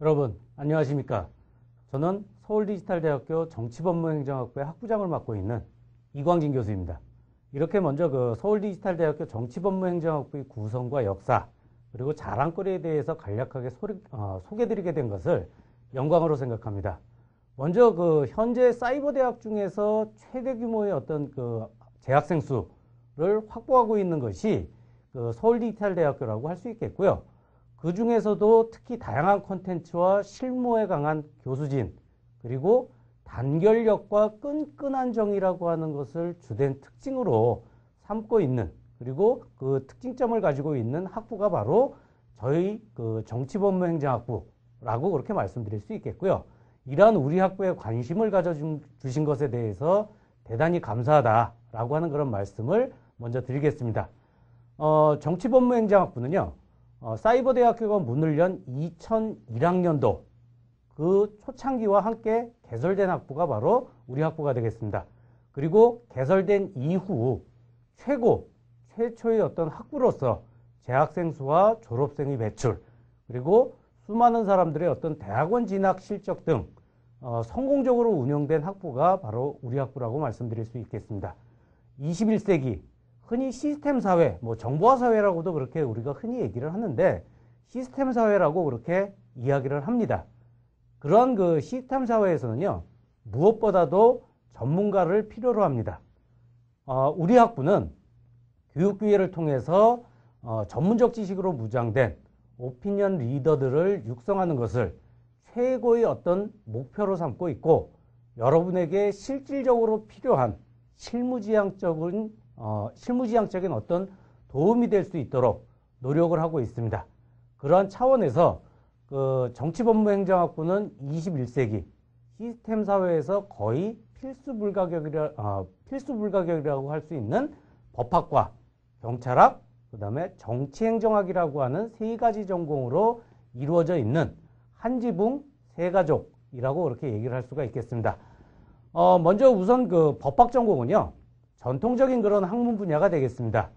여러분 안녕하십니까. 저는 서울디지털대학교 정치법무행정학부의 학부장을 맡고 있는 이광진 교수입니다. 이렇게 먼저 서울디지털대학교 정치법무행정학부의 구성과 역사 그리고 자랑거리에 대해서 간략하게 소개드리게 된 것을 영광으로 생각합니다. 먼저 현재 사이버대학 중에서 최대 규모의 어떤 재학생 수를 확보하고 있는 것이 서울디지털대학교라고 할 수 있겠고요. 그 중에서도 특히 다양한 콘텐츠와 실무에 강한 교수진, 그리고 단결력과 끈끈한 정의라고 하는 것을 주된 특징으로 삼고 있는, 그리고 그 특징점을 가지고 있는 학부가 바로 저희 정치법무행정학부라고 그렇게 말씀드릴 수 있겠고요. 이러한 우리 학부에 관심을 가져주신 것에 대해서 대단히 감사하다라고 하는 그런 말씀을 먼저 드리겠습니다. 정치법무행정학부는요, 사이버대학교가 문을 연 2001학년도 그 초창기와 함께 개설된 학부가 바로 우리 학부가 되겠습니다. 그리고 개설된 이후 최초의 어떤 학부로서 재학생 수와 졸업생의 배출, 그리고 수많은 사람들의 어떤 대학원 진학 실적 등 성공적으로 운영된 학부가 바로 우리 학부라고 말씀드릴 수 있겠습니다. 21세기 흔히 시스템 사회, 정보화 사회라고도 그렇게 우리가 흔히 얘기를 하는데 시스템 사회라고 그렇게 이야기를 합니다. 그런 시스템 사회에서는요, 무엇보다도 전문가를 필요로 합니다. 우리 학부는 교육기회를 통해서 전문적 지식으로 무장된 오피니언 리더들을 육성하는 것을 최고의 어떤 목표로 삼고 있고, 여러분에게 실질적으로 필요한 실무지향적인 어떤 도움이 될 수 있도록 노력을 하고 있습니다. 그러한 차원에서 정치법무행정학부는 21세기 시스템 사회에서 거의 필수 불가결이라고 할 수 있는 법학과, 경찰학, 그 다음에 정치행정학이라고 하는 세 가지 전공으로 이루어져 있는 한지붕 세가족이라고 그렇게 얘기를 할 수가 있겠습니다. 먼저 우선 법학 전공은요, 전통적인 그런 학문 분야가 되겠습니다.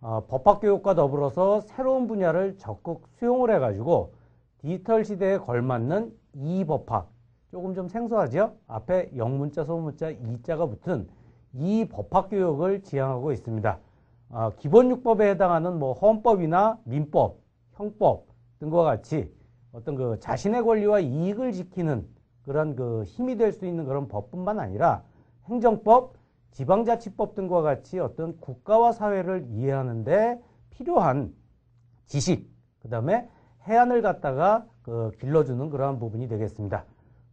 법학교육과 더불어서 새로운 분야를 적극 수용을 해가지고 디지털 시대에 걸맞는 이법학, 조금 좀 생소하죠? 앞에 영문자, 소문자, 이자가 붙은 이법학교육을 지향하고 있습니다. 기본육법에 해당하는 헌법이나 민법, 형법 등과 같이 어떤 자신의 권리와 이익을 지키는 그런 힘이 될 수 있는 그런 법뿐만 아니라 행정법, 지방자치법 등과 같이 어떤 국가와 사회를 이해하는데 필요한 지식, 그 다음에 해안을 갖다가 길러주는 그러한 부분이 되겠습니다.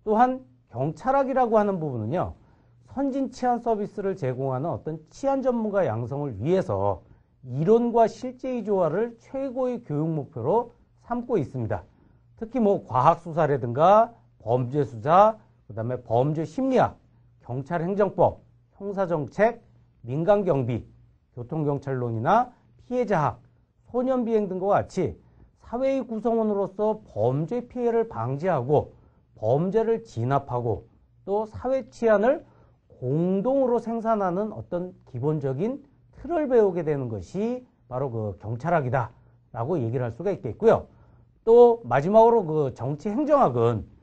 또한 경찰학이라고 하는 부분은요, 선진 치안 서비스를 제공하는 어떤 치안 전문가 양성을 위해서 이론과 실제의 조화를 최고의 교육 목표로 삼고 있습니다. 특히 과학수사라든가 범죄수사, 그 다음에 범죄심리학, 경찰행정법, 형사정책, 민간경비, 교통경찰론이나 피해자학, 소년비행 등과 같이 사회의 구성원으로서 범죄 피해를 방지하고 범죄를 진압하고 또 사회 치안을 공동으로 생산하는 어떤 기본적인 틀을 배우게 되는 것이 바로 경찰학이다 라고 얘기를 할 수가 있겠고요. 또 마지막으로 정치행정학은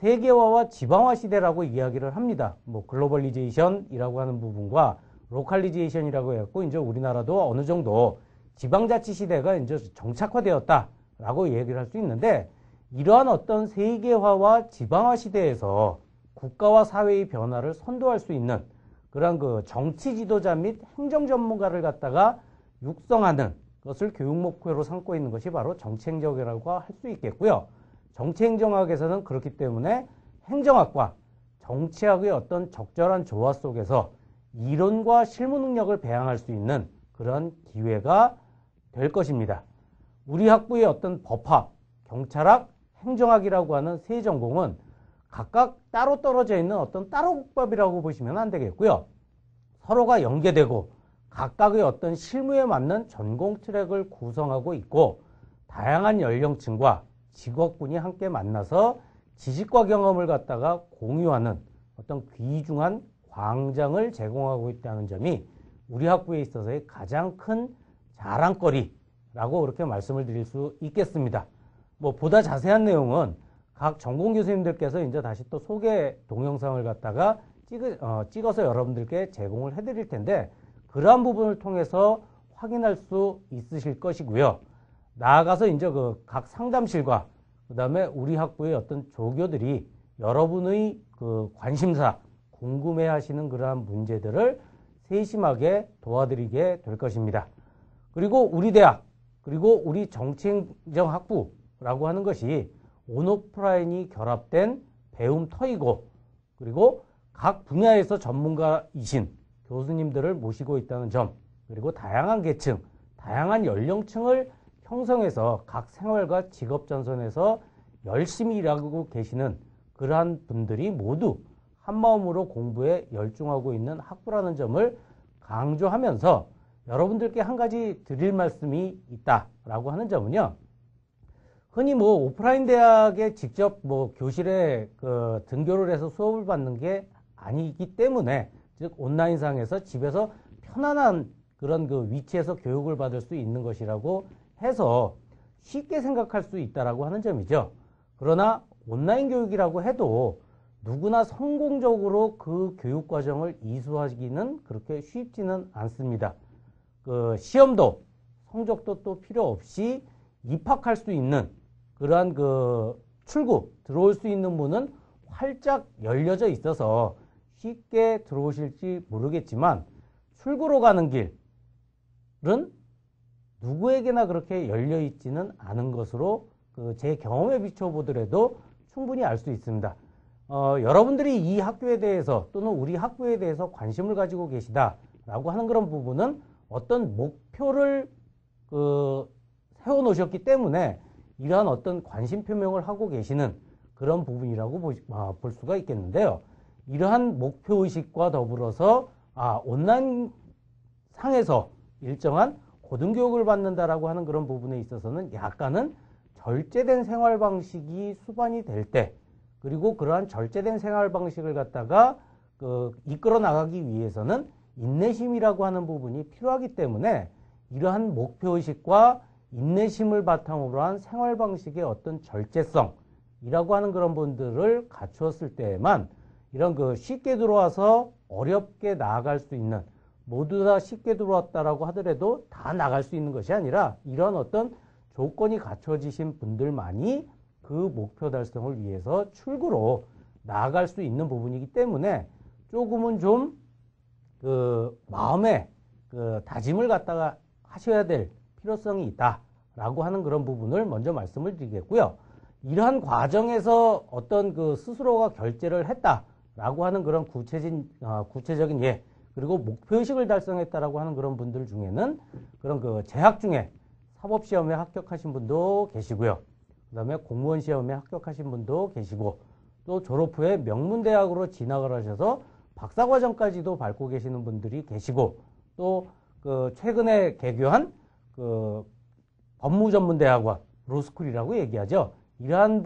세계화와 지방화 시대라고 이야기를 합니다. 글로벌리제이션이라고 하는 부분과 로컬리제이션이라고 해갖고 이제 우리나라도 어느 정도 지방자치 시대가 이제 정착화되었다라고 얘기를 할 수 있는데, 이러한 어떤 세계화와 지방화 시대에서 국가와 사회의 변화를 선도할 수 있는 그런 정치 지도자 및 행정 전문가를 갖다가 육성하는 것을 교육 목표로 삼고 있는 것이 바로 정치행정이라고 할 수 있겠고요. 정치행정학에서는 그렇기 때문에 행정학과 정치학의 어떤 적절한 조화 속에서 이론과 실무 능력을 배양할 수 있는 그런 기회가 될 것입니다. 우리 학부의 어떤 법학, 경찰학, 행정학이라고 하는 세 전공은 각각 따로 떨어져 있는 어떤 따로 국밥이라고 보시면 안 되겠고요. 서로가 연계되고 각각의 어떤 실무에 맞는 전공 트랙을 구성하고 있고, 다양한 연령층과 직업군이 함께 만나서 지식과 경험을 갖다가 공유하는 어떤 귀중한 광장을 제공하고 있다는 점이 우리 학부에 있어서의 가장 큰 자랑거리라고 그렇게 말씀을 드릴 수 있겠습니다. 보다 자세한 내용은 각 전공 교수님들께서 이제 다시 또 소개 동영상을 갖다가 찍어서 여러분들께 제공을 해드릴 텐데 그러한 부분을 통해서 확인할 수 있으실 것이고요. 나아가서 이제 그 각 상담실과 그 다음에 우리 학부의 어떤 조교들이 여러분의 그 관심사, 궁금해 하시는 그러한 문제들을 세심하게 도와드리게 될 것입니다. 그리고 우리 대학, 그리고 우리 정치행정학부라고 하는 것이 온오프라인이 결합된 배움터이고 그리고 각 분야에서 전문가이신 교수님들을 모시고 있다는 점, 그리고 다양한 계층, 다양한 연령층을 형성해서 각 생활과 직업 전선에서 열심히 일하고 계시는 그러한 분들이 모두 한마음으로 공부에 열중하고 있는 학부라는 점을 강조하면서 여러분들께 한 가지 드릴 말씀이 있다라고 하는 점은요. 흔히 뭐 오프라인 대학에 직접 뭐 교실에 그 등교를 해서 수업을 받는 게 아니기 때문에, 즉 온라인상에서 집에서 편안한 그런 그 위치에서 교육을 받을 수 있는 것이라고 해서 쉽게 생각할 수 있다라고 하는 점이죠. 그러나 온라인 교육이라고 해도 누구나 성공적으로 그 교육 과정을 이수하기는 그렇게 쉽지는 않습니다. 그 시험도 성적도 또 필요 없이 입학할 수 있는 그러한 그 출구 들어올 수 있는 문은 활짝 열려져 있어서 쉽게 들어오실지 모르겠지만 출구로 가는 길은 누구에게나 그렇게 열려 있지는 않은 것으로 제 경험에 비춰보더라도 충분히 알 수 있습니다. 여러분들이 이 학교에 대해서 또는 우리 학부에 대해서 관심을 가지고 계시다라고 하는 그런 부분은 어떤 목표를 세워 놓으셨기 때문에 이러한 어떤 관심 표명을 하고 계시는 그런 부분이라고 볼 수가 있겠는데요. 이러한 목표의식과 더불어서 온라인 상에서 일정한 고등교육을 받는다라고 하는 그런 부분에 있어서는 약간은 절제된 생활 방식이 수반이 될 때, 그리고 그러한 절제된 생활 방식을 갖다가 이끌어 나가기 위해서는 인내심이라고 하는 부분이 필요하기 때문에 이러한 목표의식과 인내심을 바탕으로 한 생활 방식의 어떤 절제성이라고 하는 그런 분들을 갖추었을 때에만 이런 쉽게 들어와서 어렵게 나아갈 수 있는, 모두 다 쉽게 들어왔다라고 하더라도 다 나갈 수 있는 것이 아니라 이런 어떤 조건이 갖춰지신 분들만이 그 목표 달성을 위해서 출구로 나아갈 수 있는 부분이기 때문에 조금은 좀 마음의 다짐을 갖다가 하셔야 될 필요성이 있다라고 하는 그런 부분을 먼저 말씀을 드리겠고요. 이러한 과정에서 어떤 스스로가 결제를 했다라고 하는 그런 구체적인 예, 그리고 목표의식을 달성했다라고 하는 그런 분들 중에는 그런 재학 중에 사법시험에 합격하신 분도 계시고요. 그 다음에 공무원 시험에 합격하신 분도 계시고, 또 졸업 후에 명문대학으로 진학을 하셔서 박사과정까지도 밟고 계시는 분들이 계시고, 또 최근에 개교한 법무전문대학원, 로스쿨이라고 얘기하죠. 이러한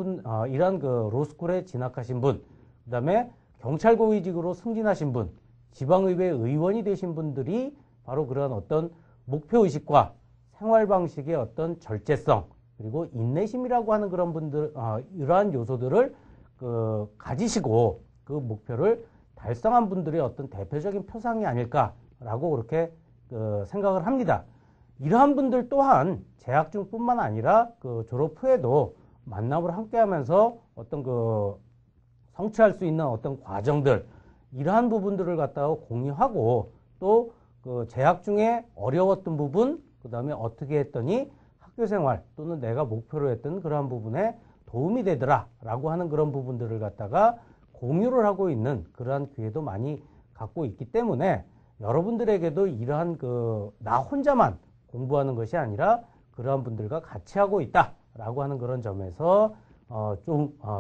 로스쿨에 진학하신 분, 그 다음에 경찰고위직으로 승진하신 분, 지방의회 의원이 되신 분들이 바로 그런 어떤 목표의식과 생활 방식의 어떤 절제성, 그리고 인내심이라고 하는 그런 분들, 이러한 요소들을 가지시고 그 목표를 달성한 분들의 어떤 대표적인 표상이 아닐까라고 그렇게 생각을 합니다. 이러한 분들 또한 재학 중뿐만 아니라 졸업 후에도 만남을 함께 하면서 어떤 성취할 수 있는 어떤 과정들, 이러한 부분들을 갖다가 공유하고, 또 재학 중에 어려웠던 부분, 그 다음에 어떻게 했더니 학교생활 또는 내가 목표로 했던 그러한 부분에 도움이 되더라 라고 하는 그런 부분들을 갖다가 공유를 하고 있는 그러한 기회도 많이 갖고 있기 때문에 여러분들에게도 이러한 나 혼자만 공부하는 것이 아니라 그러한 분들과 같이 하고 있다 라고 하는 그런 점에서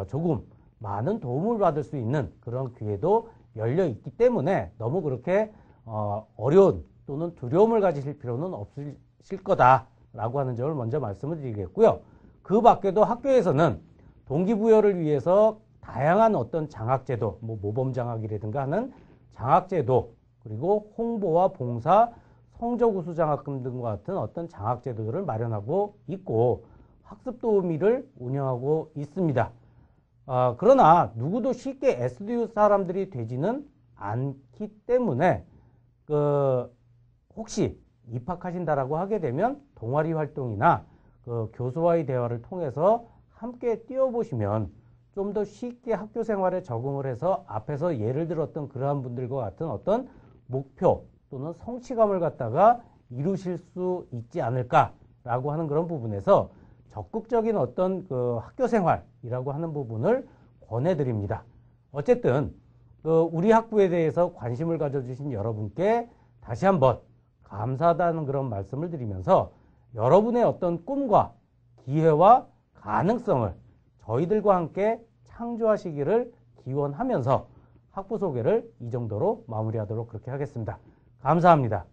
조금 많은 도움을 받을 수 있는 그런 기회도 열려 있기 때문에 너무 그렇게 어려운 또는 두려움을 가지실 필요는 없으실 거다라고 하는 점을 먼저 말씀을 드리겠고요. 그 밖에도 학교에서는 동기부여를 위해서 다양한 어떤 장학제도, 모범장학이라든가 하는 장학제도, 그리고 홍보와 봉사, 성적우수 장학금 등과 같은 어떤 장학제도들을 마련하고 있고 학습도우미를 운영하고 있습니다. 그러나 누구도 쉽게 SDU 사람들이 되지는 않기 때문에 혹시 입학하신다라고 하게 되면 동아리 활동이나 교수와의 대화를 통해서 함께 뛰어보시면 좀 더 쉽게 학교 생활에 적응을 해서 앞에서 예를 들었던 그러한 분들과 같은 어떤 목표 또는 성취감을 갖다가 이루실 수 있지 않을까라고 하는 그런 부분에서 적극적인 어떤 학교 생활이라고 하는 부분을 권해드립니다. 어쨌든 우리 학부에 대해서 관심을 가져주신 여러분께 다시 한번 감사하다는 그런 말씀을 드리면서 여러분의 어떤 꿈과 기회와 가능성을 저희들과 함께 창조하시기를 기원하면서 학부 소개를 이 정도로 마무리하도록 그렇게 하겠습니다. 감사합니다.